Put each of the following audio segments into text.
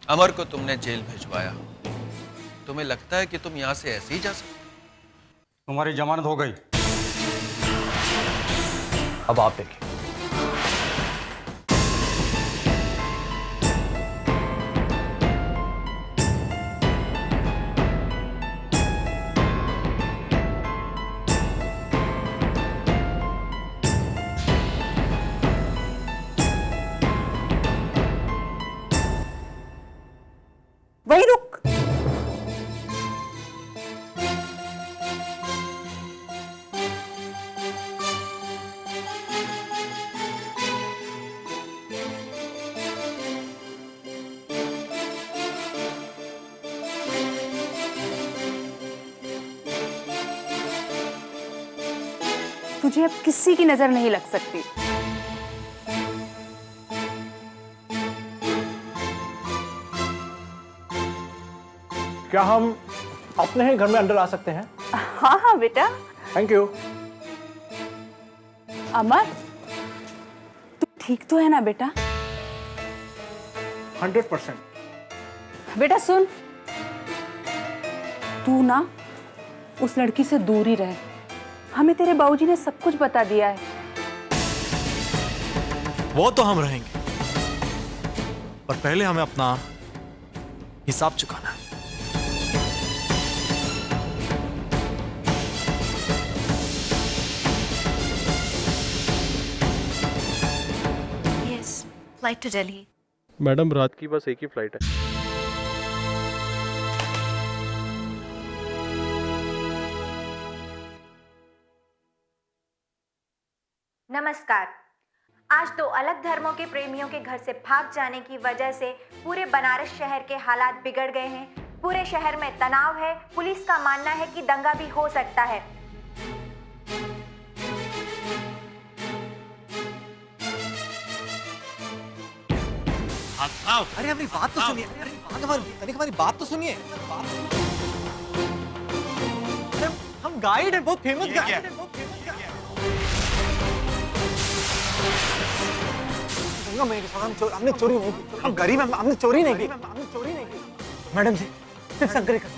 अमर को तुमने जेल भिजवाया, तुम्हें लगता है कि तुम यहां से ऐसे ही जा सकते? तुम्हारी जमानत हो गई। अब आप देखिए। वही रुक। तुझे अब किसी की नजर नहीं लग सकती। क्या हम अपने ही घर में अंदर आ सकते हैं? हाँ हाँ बेटा। Thank you. अमर, तू ठीक तो है ना बेटा? 100%। बेटा सुन, तू ना उस लड़की से दूर ही रह। हमें तेरे बाबूजी ने सब कुछ बता दिया है। वो तो हम रहेंगे, पर पहले हमें अपना हिसाब चुकाना है। Yes, flight to Delhi. Madam रात की बस एक ही फ्लाइट है। नमस्कार। आज दो अलग धर्मों के प्रेमियों के घर से भाग जाने की वजह से पूरे बनारस शहर के हालात बिगड़ गए हैं। पूरे शहर में तनाव है। पुलिस का मानना है कि दंगा भी हो सकता है। अरे हमारी बात तो सुनिए। हमारी बात तो सुनिए। हम गाइड हैं, बहुत फेमस गाइड हैं। हमने चोरी नहीं की। हम गरीब हैं, हमने चोरी नहीं की। मैडम जी, सिर्फ संकरी कर।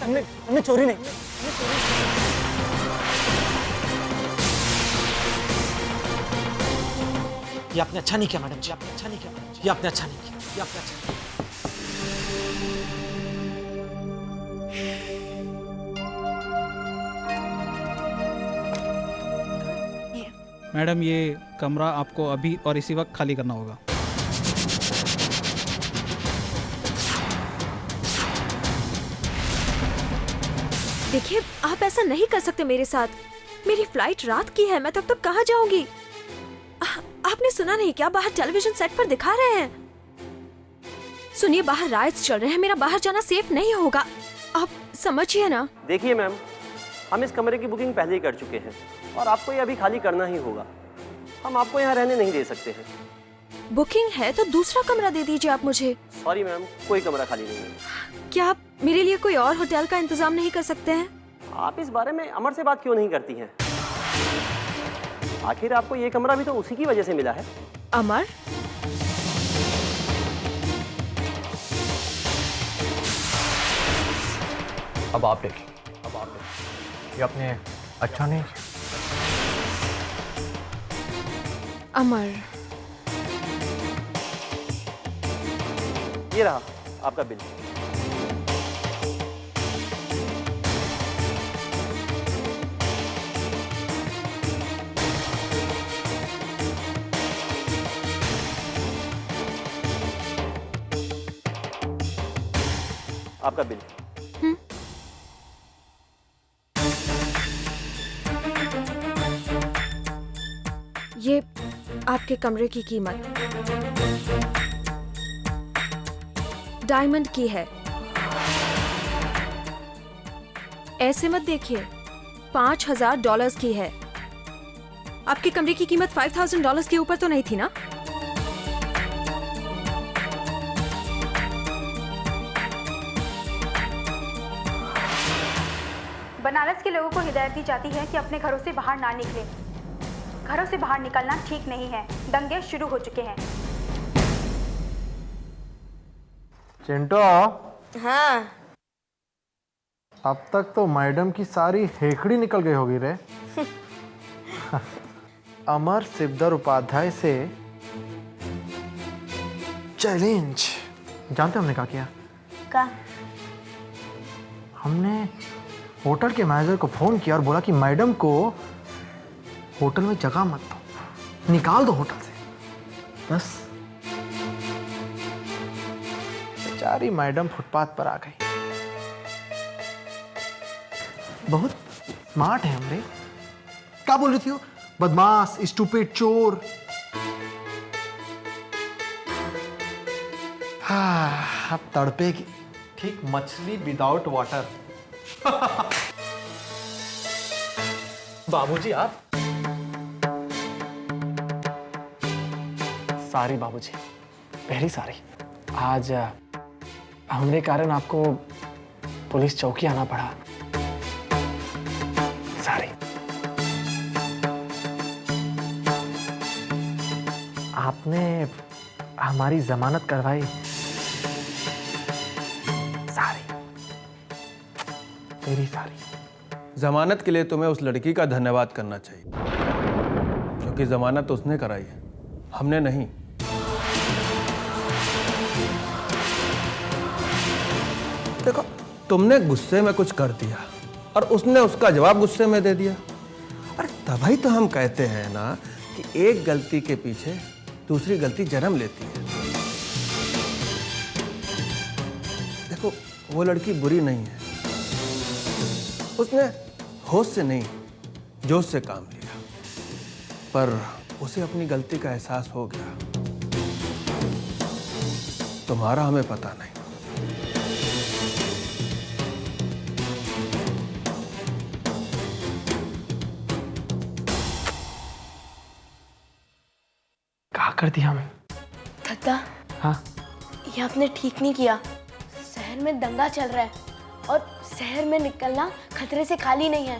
हमने चोरी नहीं की। ये आपने अच्छा नहीं किया मैडम जी, आपने अच्छा नहीं किया। ये आपने अच्छा नहीं किया। ये आपने अच्छा नहीं ये मैडम, ये कमरा आपको अभी और इसी वक्त खाली करना होगा। देखिए, आप ऐसा नहीं कर सकते मेरे साथ। मेरी फ्लाइट रात की है, मैं तब तक कहाँ जाऊंगी? आपने सुना नहीं क्या? बाहर टेलीविजन सेट पर दिखा रहे हैं। सुनिए, बाहर राइट्स चल रहे हैं। मेरा बाहर जाना सेफ नहीं होगा। आप समझिए ना। देखिए मैम, हम इस कमरे की बुकिंग पहले ही कर चुके हैं और आपको ये अभी खाली करना ही होगा। हम आपको यहाँ रहने नहीं दे सकते हैं। बुकिंग है तो दूसरा कमरा दे दीजिए आप मुझे। सॉरी मैम, कोई कमरा खाली नहीं है। क्या आप मेरे लिए कोई और होटल का इंतजाम नहीं कर सकते हैं? आप इस बारे में अमर से बात क्यों नहीं करती हैं? आखिर आपको ये कमरा भी तो उसी की वजह से मिला है। अमर? अब आप देखिए। अब आप देखिए। ये आपने अच्छा नहीं किया। अमर, ये रहा आपका बिल। आपका बिल। ये आपके कमरे की कीमत डायमंड की है। ऐसे मत देखिए, $5,000 की है। आपके कमरे की कीमत $5,000 के ऊपर तो नहीं थी ना? बनारस के लोगों को हिदायत दी जाती है कि अपने घरों से बाहर ना निकलें। घरों से बाहर निकलना ठीक नहीं है। दंगे शुरू हो चुके हैं। चिंटो, हाँ, अब तक तो मैडम की सारी हेकड़ी निकल गई होगी रे। अमर शिवदर उपाध्याय से चैलेंज। जानते हमने क्या किया? का? हमने होटल के मैनेजर को फोन किया और बोला कि मैडम को होटल में जगह मत दो, निकाल दो होटल से। बस बेचारी मैडम फुटपाथ पर आ गई। बहुत स्मार्ट है हमरे। क्या बोल रही थी वो? बदमाश, स्टूपिड, चोर। हाँ, अब तड़पेगी। ठीक मछली विदाउट वाटर। बाबूजी आप? सॉरी बाबूजी, वेरी सॉरी। आज हमरे कारण आपको पुलिस चौकी आना पड़ा। सॉरी। आपने हमारी जमानत करवाई। Sorry, very sorry. जमानत के लिए तुम्हें उस लड़की का धन्यवाद करना चाहिए, क्योंकि जमानत उसने कराई है, हमने नहीं। देखो, तुमने गुस्से में कुछ कर दिया और उसने उसका जवाब गुस्से में दे दिया। अरे तभी तो हम कहते हैं ना कि एक गलती के पीछे दूसरी गलती जन्म लेती है। देखो, वो लड़की बुरी नहीं है, उसने होश से नहीं जोश से काम लिया, पर उसे अपनी गलती का एहसास हो गया। तुम्हारा हमें पता नहीं। क्या कर दिया हमें? दादा, हाँ, ये आपने ठीक नहीं किया। शहर में दंगा चल रहा है और शहर में निकलना खतरे से खाली नहीं है।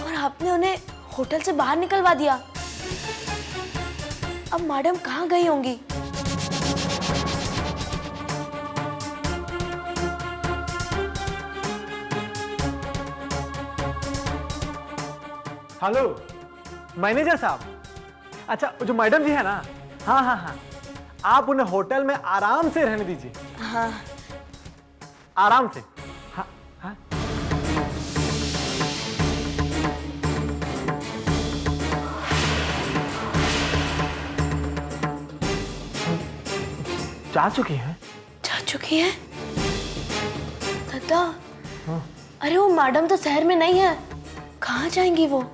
और आपने उन्हें होटल से बाहर निकलवा दिया। अब मैडम कहाँ गई होंगी? हेलो मैनेजर साहब। अच्छा, जो मैडम जी है ना, हाँ हाँ हाँ, आप उन्हें होटल में आराम से रहने दीजिए। हाँ, आराम से। हाँ हाँ। जा चुकी हैं? जा चुकी है? दादा, अरे वो मैडम तो शहर में नहीं है, कहाँ जाएंगी वो?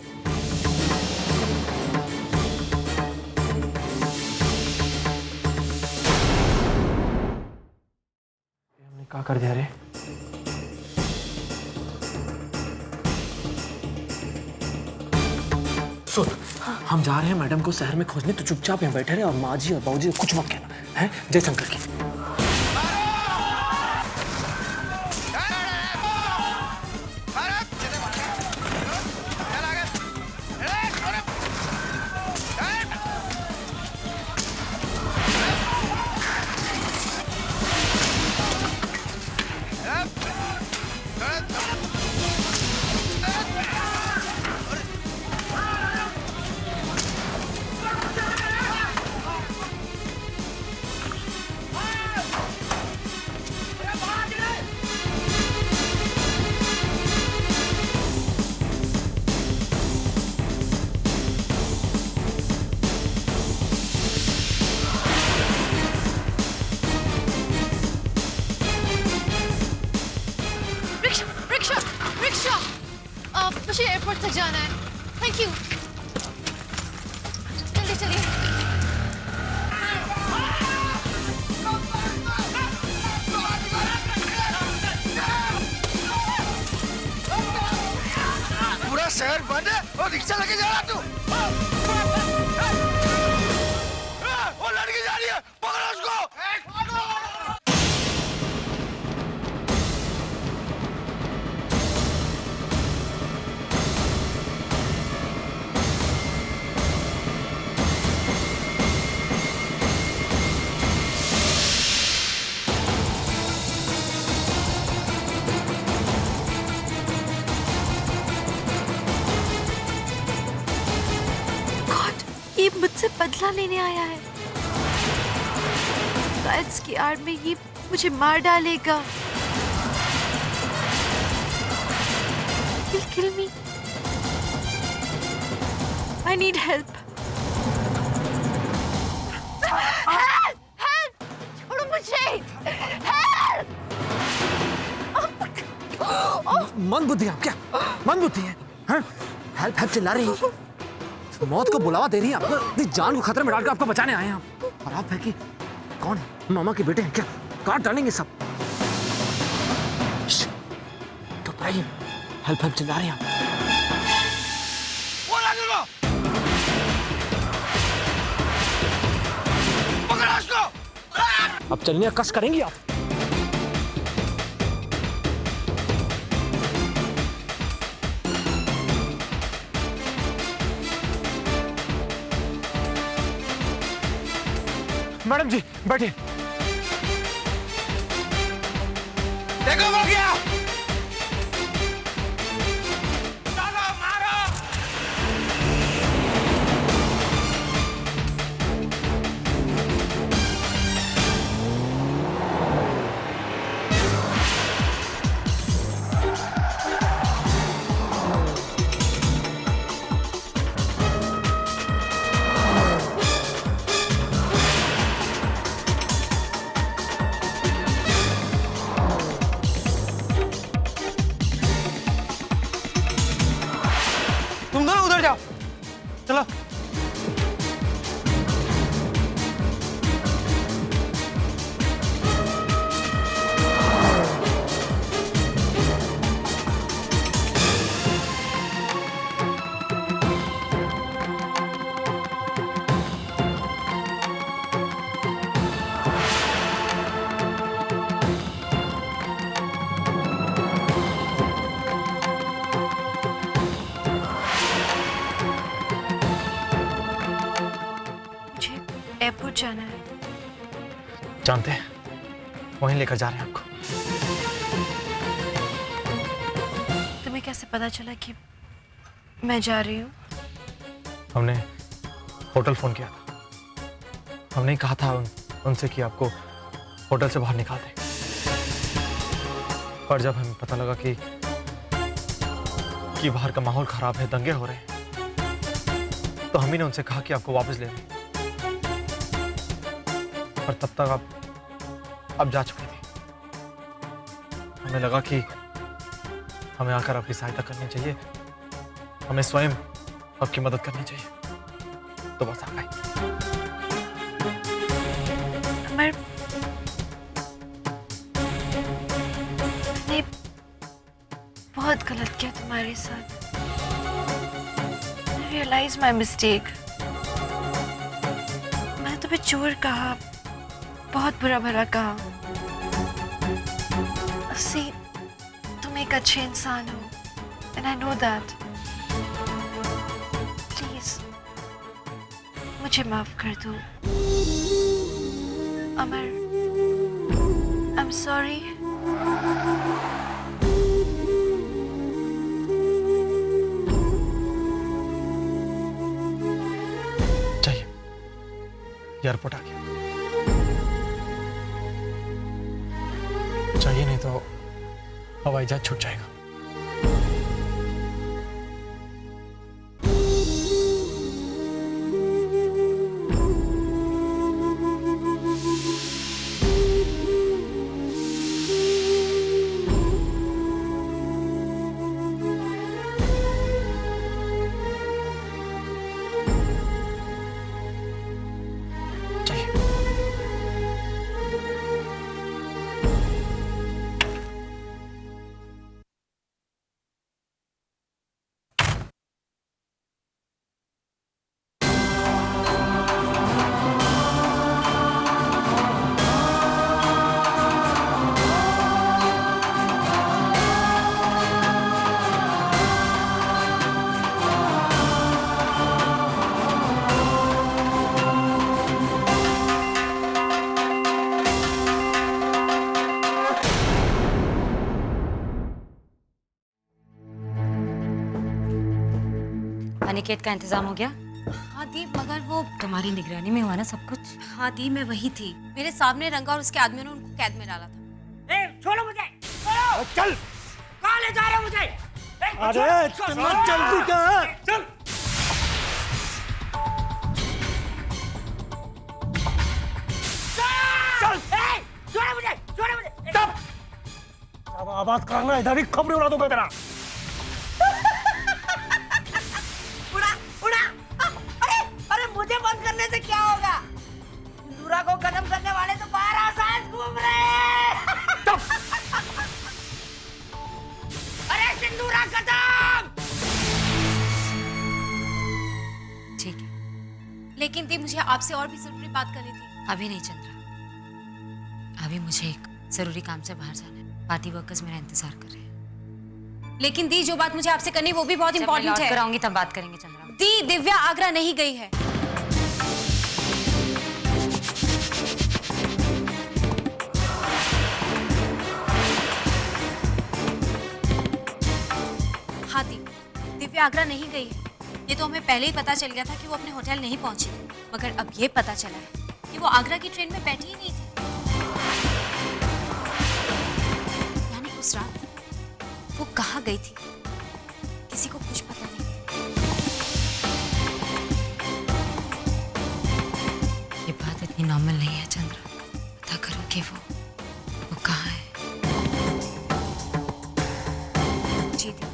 क्या कर दिया रे? सुन, हम जा रहे हैं मैडम को शहर में खोजने, तो चुपचाप यहाँ बैठे रहे और माँ जी और बाबू जी को कुछ मत कहना है। जय शंकर की। मुझे एयरपोर्ट तक जाना है। Thank you. जल्दी चलिए। पूरा शहर बंद है और रिक्शा लेके जा रहा तू? वो लड़की जा रही है, पकड़ो उसको। ये मुझसे बदला लेने आया है। शायद इसकी आड़ में ये मुझे मार डालेगा। He'll kill me. I need help. Help! Help! छोड़ो मुझे! Help! मन बुद्धि आप क्या? मन बुद्धि है? हाँ? हेल्प हेल्प चिल्ला रही है। मौत को बुलावा दे रही है। अपनी जान को खतरे में डालकर आपको बचाने आए हैं हम। और आप है कि कौन है? मामा के बेटे हैं क्या? काट डालेंगे सब। तो भाई हेल्प हेल्प चिल्ला रही हैं। अब चलने कस करेंगी आप? मैडम जी बैठिए। देखो वो गया। तुम दोनों उधर जाओ, चलो। एयरपोर्ट जाना है। जानते हैं, वहीं लेकर जा रहे हैं आपको। तुम्हें कैसे पता चला कि मैं जा रही हूँ? हमने होटल फोन किया था। हमने ही कहा था उनसे कि आपको होटल से बाहर निकाल दें। पर जब हमें पता लगा कि बाहर का माहौल खराब है, दंगे हो रहे हैं, तो हम ही ने उनसे कहा कि आपको वापस ले लें। पर तब तक आप जा चुके थे। हमें लगा कि हमें आकर आपकी सहायता करनी चाहिए, हमें स्वयं आपकी मदद करनी चाहिए, तो बस आ गए। मैंने बहुत गलत किया तुम्हारे साथ। I realize my mistake. मैंने तुम्हें चोर कहा, बहुत बुरा भला कहा। See, तुम एक अच्छे इंसान हो, and I know that. Please, मुझे माफ कर दो। अमर, I'm sorry. चाहिए, एयरपोर्ट आ गया। चाहिए नहीं तो हवाई जहाज छूट जाएगा। अनिकेत का इंतजाम हो गया? हाँ दी, मगर वो तुम्हारी निगरानी में हुआ ना सब कुछ? हाँ दी, मैं वही थी। मेरे सामने रंगा और उसके आदमियों ने उनको कैद में डाला था। छोड़ो मुझे, छोड़ो। चल, कहाँ ले जा रहे हो मुझे? अरे इतना जल्दी कहाँ? चल। चल, छोड़ो मुझे, छोड़ो मुझे। चुप! अब आवाज करना, इधर ही खबरें उड़ा दूंगा तेरा। अरे मुझे बंद करने से क्या होगा? सिंदूरा को खत्म करने वाले तो 12 साल घूम रहे हैं। अरे सिंदूरा खत्म! ठीक है, लेकिन दी, मुझे आपसे और भी जरूरी बात करनी थी। अभी नहीं चंद्रा, अभी मुझे एक जरूरी काम से बाहर जाना है। पार्टी वर्कर्स मेरा इंतजार कर रहे हैं। लेकिन दी, जो बात मुझे आपसे करनी वो भी बहुत इंपॉर्टेंट है। कराऊंगी तब बात करेंगे चंद्रा। दी, दिव्या आगरा नहीं गई है। हाँ दी, दिव्या आगरा नहीं गई है। ये तो हमें पहले ही पता चल गया था कि वो अपने होटल नहीं पहुंची, मगर अब ये पता चला है कि वो आगरा की ट्रेन में बैठी ही नहीं थी। यानी उस रात वो कहाँ गई थी, किसी को कुछ पता नहीं। ये बात इतनी नॉर्मल नहीं है चंद्रा, पता करो कि वो कहाँ है। जी दी,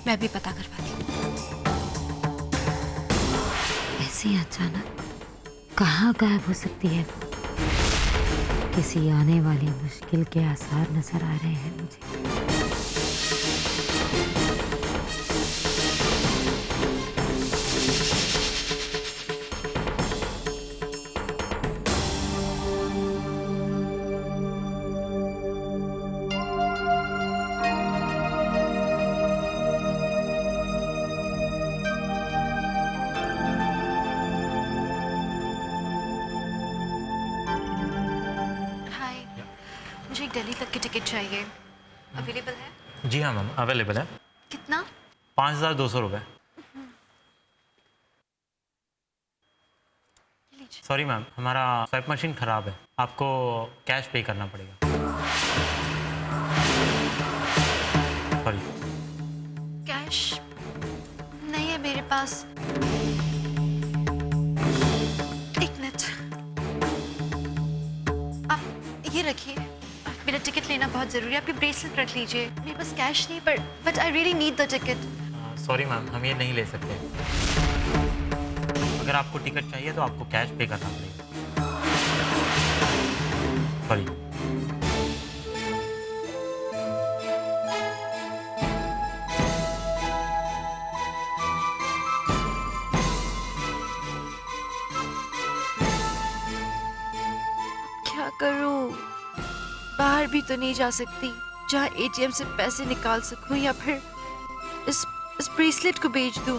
मैं भी पता करवाती हूँ। ऐसे ही अचानक कहाँ गायब हो सकती है वो? किसी आने वाली मुश्किल के आसार नजर आ रहे हैं मुझे। मुझे एक दिल्ली तक की टिकट चाहिए, अवेलेबल है? जी हाँ मैम, अवेलेबल है। कितना? 5200 रुपये। सॉरी मैम, हमारा स्वाइप मशीन ख़राब है, आपको कैश पे करना पड़ेगा। सॉरी। कैश नहीं है मेरे पास। एक मिनट, आप ये रखिए, मेरा टिकट लेना बहुत ज़रूरी है। आपकी ब्रेसलेट रख लीजिए। मेरे पास कैश नहीं, but I really need the ticket. Sorry ma'am, हम ये नहीं ले सकते। अगर आपको टिकट चाहिए तो आपको कैश पे करना पड़ेगा। सॉरी। क्या करूं? बाहर भी तो नहीं जा सकती जहां एटीएम से पैसे निकाल सकूं, या फिर इस ब्रेसलेट को बेच दूं।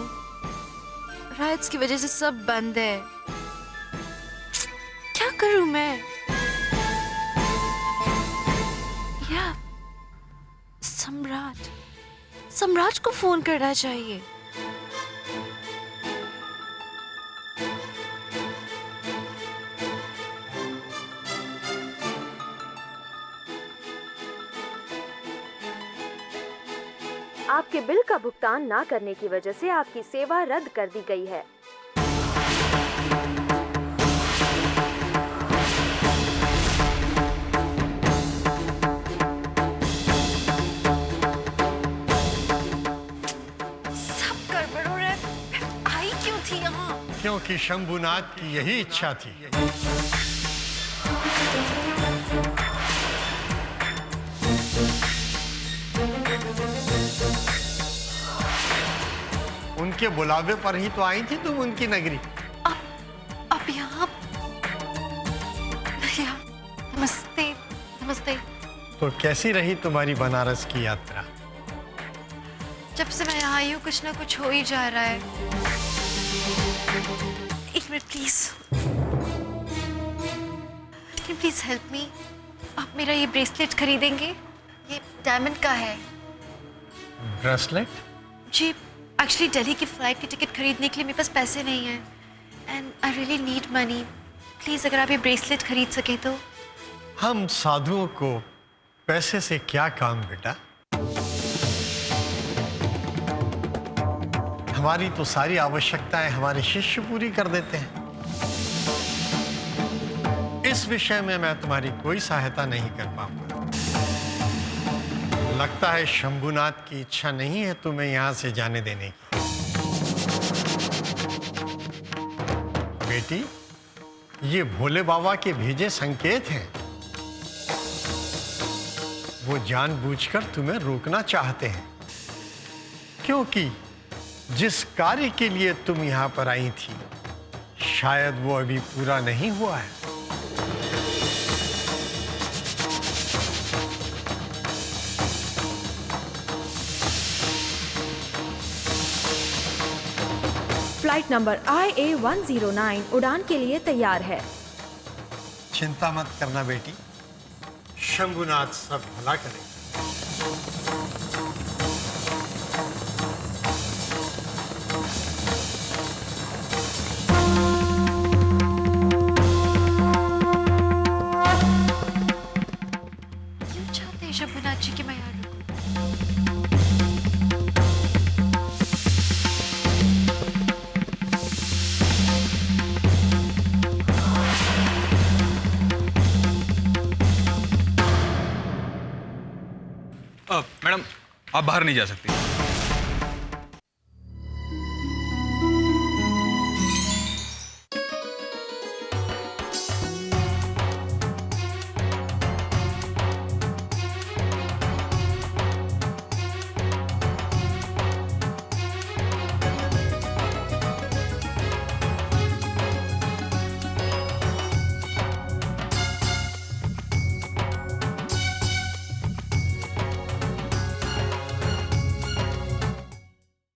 राइट्स की वजह से सब बंद है। क्या करूं मैं? या सम्राट को फोन करना चाहिए। आपके बिल का भुगतान ना करने की वजह से आपकी सेवा रद्द कर दी गई है। सब गड़बड़ हो रहा है। आई क्यों थी यहाँ? क्योंकि शंभुनाथ की यही इच्छा थी। उनके बुलावे पर ही तो आई थी तुम उनकी नगरी। अब यहाँ? भैया नमस्ते। नमस्ते। तो कैसी रही तुम्हारी बनारस की यात्रा? जब से मैं यहाँ आई हूँ कुछ ना कुछ हो ही जा रहा है। एक minute please, can please help me? आप मेरा ये ब्रेसलेट खरीदेंगे? ये डायमंड का है। ब्रेसलेट? जी, एक्चुअली दिल्ली की फ्लाइट की टिकट खरीदने के लिए मेरे पास पैसे नहीं है। And I really need money. Please अगर आप ये ब्रेसलेट खरीद सके तो। हम साधुओं को पैसे से क्या काम बेटा? हमारी तो सारी आवश्यकताएं हमारे शिष्य पूरी कर देते हैं। इस विषय में मैं तुम्हारी कोई सहायता नहीं कर पाऊंगा। लगता है शंभुनाथ की इच्छा नहीं है तुम्हें यहां से जाने देने की। बेटी, ये भोले बाबा के भेजे संकेत हैं। वो जानबूझकर तुम्हें रोकना चाहते हैं, क्योंकि जिस कार्य के लिए तुम यहां पर आई थी शायद वो अभी पूरा नहीं हुआ है। फ्लाइट नंबर IA-109 उड़ान के लिए तैयार है। चिंता मत करना बेटी, शंभुनाथ सब भला करेगा। क्यों चाहते हैं शंभुनाथ जी कि मैं यहाँ रुकूं? मैडम, आप बाहर नहीं जा सकती।